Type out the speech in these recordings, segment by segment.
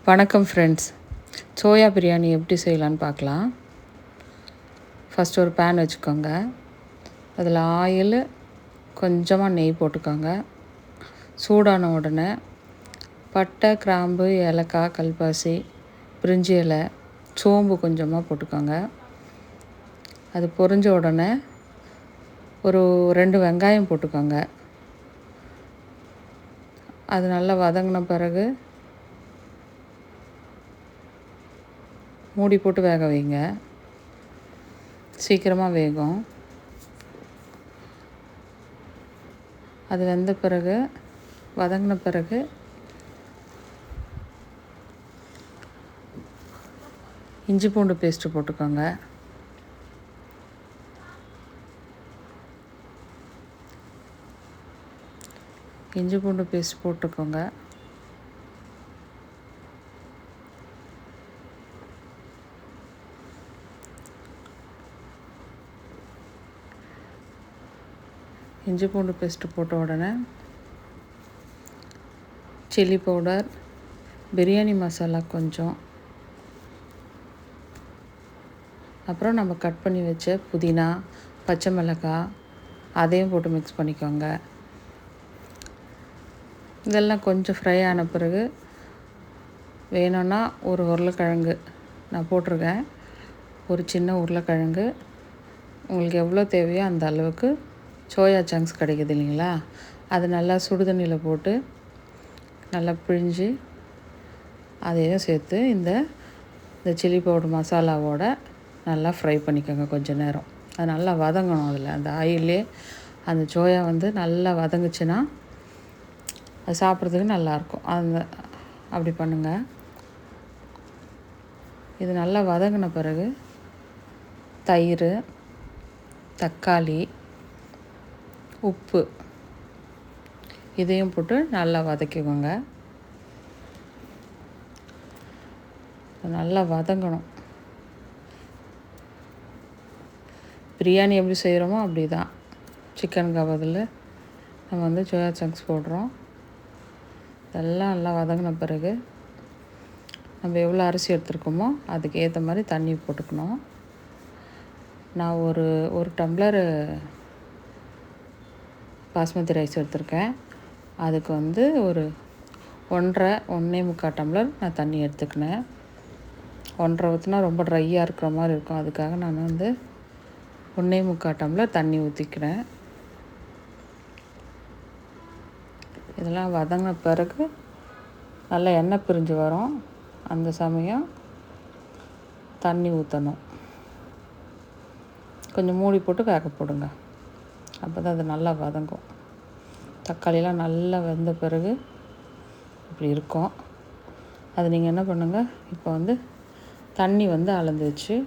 வணக்கம் friends. Soya biryani எப்படி செய்யலான்னு பார்க்கலாம். ஃபஸ்ட்டு ஒரு பேன் வச்சுக்கோங்க. அதில் ஆயில், கொஞ்சமாக நெய் போட்டுக்கோங்க. சூடான உடனே பட்டை, கிராம்பு, ஏலக்காய், கல்பாசி, பிரிஞ்சி இலை, சோம்பு கொஞ்சமாக போட்டுக்கோங்க. அது பொரிஞ்ச உடனே ஒரு 2 வெங்காயம் போட்டுக்கோங்க. அது நல்லா வதங்கின பிறகு மூடி போட்டு வேக வைங்க. சீக்கிரமாக வேகும். அது வெந்த பிறகு வதங்கின பிறகு இஞ்சி பூண்டு பேஸ்ட்டு போட்டுக்கோங்க. இஞ்சி பூண்டு பேஸ்ட் போட்டுக்கோங்க. இஞ்சி பூண்டு பேஸ்ட்டு போட்ட உடனே சில்லி பவுடர், பிரியாணி மசாலா கொஞ்சம், அப்புறம் நம்ம கட் பண்ணி வச்ச புதினா, பச்சை மிளகாய் அதையும் போட்டு மிக்ஸ் பண்ணிக்கோங்க. இதெல்லாம் கொஞ்சம் ஃப்ரை ஆன பிறகு வேணும்னா ஒரு உருளைக்கிழங்கு நான் போட்டிருக்கேன். ஒரு சின்ன உருளைக்கிழங்கு உங்களுக்கு எவ்வளோ தேவையோ அந்த அளவுக்கு சோயா சங்க்ஸ் கிடைக்குது இல்லைங்களா, அது நல்லா சுடு தண்ணியில் போட்டு நல்லா பிழிஞ்சு அதையும் சேர்த்து இந்த சில்லி பவுடர் மசாலாவோட நல்லா ஃப்ரை பண்ணிக்கோங்க கொஞ்சம் நேரம். அது நல்லா வதங்கணும். அதில் அந்த ஆயிலே அந்த சோயா நல்லா வதங்குச்சுன்னா அது சாப்பிட்றதுக்கு நல்லாயிருக்கும். அப்படி பண்ணுங்கள். இது நல்லா வதங்கின பிறகு தயிர், தக்காளி, உப்பு இதையும் போட்டு நல்லா வதக்கிக்கோங்க. நல்லா வதங்கணும். பிரியாணி எப்படி செய்கிறோமோ அப்படி தான். சிக்கனுக்கு பதில் நம்ம சோயா சங்க்ஸ் போடுறோம். இதெல்லாம் நல்லா வதங்கின பிறகு நம்ம எவ்வளோ அரிசி எடுத்துருக்கோமோ அதுக்கு ஏற்ற மாதிரி தண்ணி போட்டுக்கணும். நான் ஒரு டம்ளர் பாஸ்மதி ரைஸ் எடுத்திருக்கேன். அதுக்கு ஒரு 1.5 டம்ளர் நான் தண்ணி எடுத்துக்கினேன். 1.5 ஊற்றினா ரொம்ப ட்ரையாக இருக்கிற மாதிரி இருக்கும். அதுக்காக நான் 1.25 டம்ளர் தண்ணி ஊற்றிக்கிறேன். இதெல்லாம் வதங்கின பிறகு நல்லா எண்ணெய் பிரிஞ்சு வரும். அந்த சமயம் தண்ணி ஊற்றணும். கொஞ்சம் மூடி போட்டு வேக போடுங்க. அப்போ தான் அது நல்லா வதங்கும். தக்காளிலாம் நல்லா வெந்த பிறகு இப்படி இருக்கும். அது நீங்கள் என்ன பண்ணுங்கள், இப்போ தண்ணி அளந்து வச்சு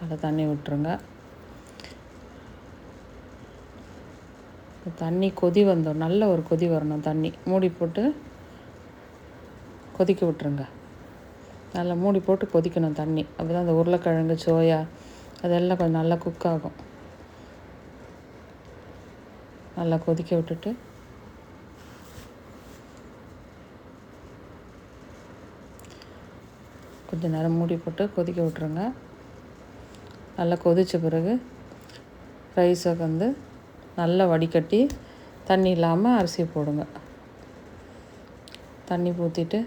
அதில் தண்ணி விட்டுருங்க. தண்ணி கொதி வந்தோம், நல்ல ஒரு கொதி வரணும். தண்ணி மூடி போட்டு கொதிக்க விட்டுருங்க. நல்லா மூடி போட்டு கொதிக்கணும் தண்ணி. அப்போ தான் அந்த உருளைக்கிழங்கு, சோயா அதெல்லாம் கொஞ்சம் நல்லா குக் ஆகும். நல்லா கொதிக்க விட்டுட்டு கொஞ்சம் நேரம் மூடி போட்டு கொதிக்க விட்டுருங்க. நல்லா கொதித்த பிறகு ரைஸை நல்லா வடிகட்டி தண்ணி இல்லாமல் அரிசி போடுங்க. தண்ணி ஊற்றிட்டு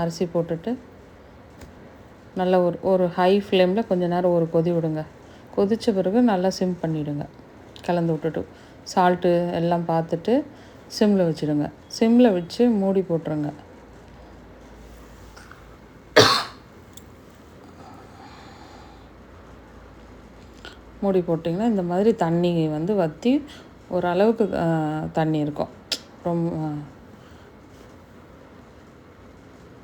அரிசி போட்டுட்டு நல்லா ஒரு ஹை ஃப்ளேமில் கொஞ்சம் நேரம் ஒரு கொதி விடுங்க. கொதித்த பிறகு நல்லா சிம் பண்ணிவிடுங்க. கலந்து விட்டுட்டு சால்ட்டு எல்லாம் பார்த்துட்டு சிம்மில் வச்சுடுங்க. சிம்மில் வச்சு மூடி போட்டுருங்க. மூடி போட்டிங்கன்னா இந்த மாதிரி தண்ணி வற்றி ஓரளவுக்கு தண்ணி இருக்கும். ரொம்ப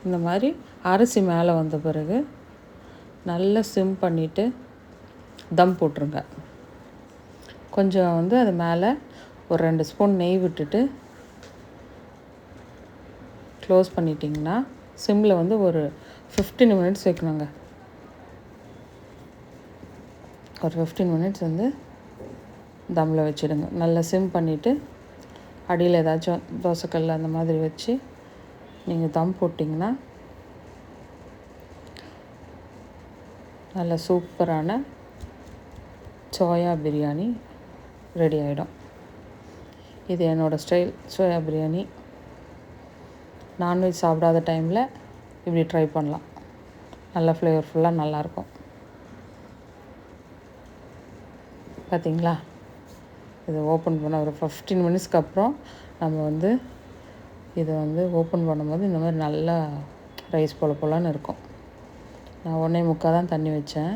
இந்த மாதிரி அரிசி மேலே வந்த பிறகு நல்லா சிம் பண்ணிவிட்டு தம் போட்டுருங்க. கொஞ்சம் அது மேலே ஒரு 2 ஸ்பூன் நெய் விட்டுட்டு க்ளோஸ் பண்ணிட்டிங்கன்னா சிம்மில் ஒரு 15 மினிட்ஸ் வைக்கணுங்க. ஒரு 15 மினிட்ஸ் தம்மில் வச்சுடுங்க. நல்லா சிம் பண்ணிவிட்டு அடியில் ஏதாச்சும் தோசைக்கல் அந்த மாதிரி வச்சு நீங்கள் தம் போட்டிங்கன்னா நல்ல சூப்பரான சோயா பிரியாணி ரெடி ஆகிடும். இது என்னோடய ஸ்டைல் சோயா பிரியாணி. நான்வெஜ் சாப்பிடாத டைமில் இப்படி ட்ரை பண்ணலாம். நல்லா ஃப்ளேவர்ஃபுல்லாக நல்லாயிருக்கும். பார்த்திங்களா, இதை ஓப்பன் பண்ண ஒரு 15 மினிட்ஸ்க்கு அப்புறம் நம்ம இதை ஓப்பன் பண்ணும்போது இந்த மாதிரி நல்லா ரைஸ் போலன்னு இருக்கும். நான் 1.25 தான் தண்ணி வச்சேன்.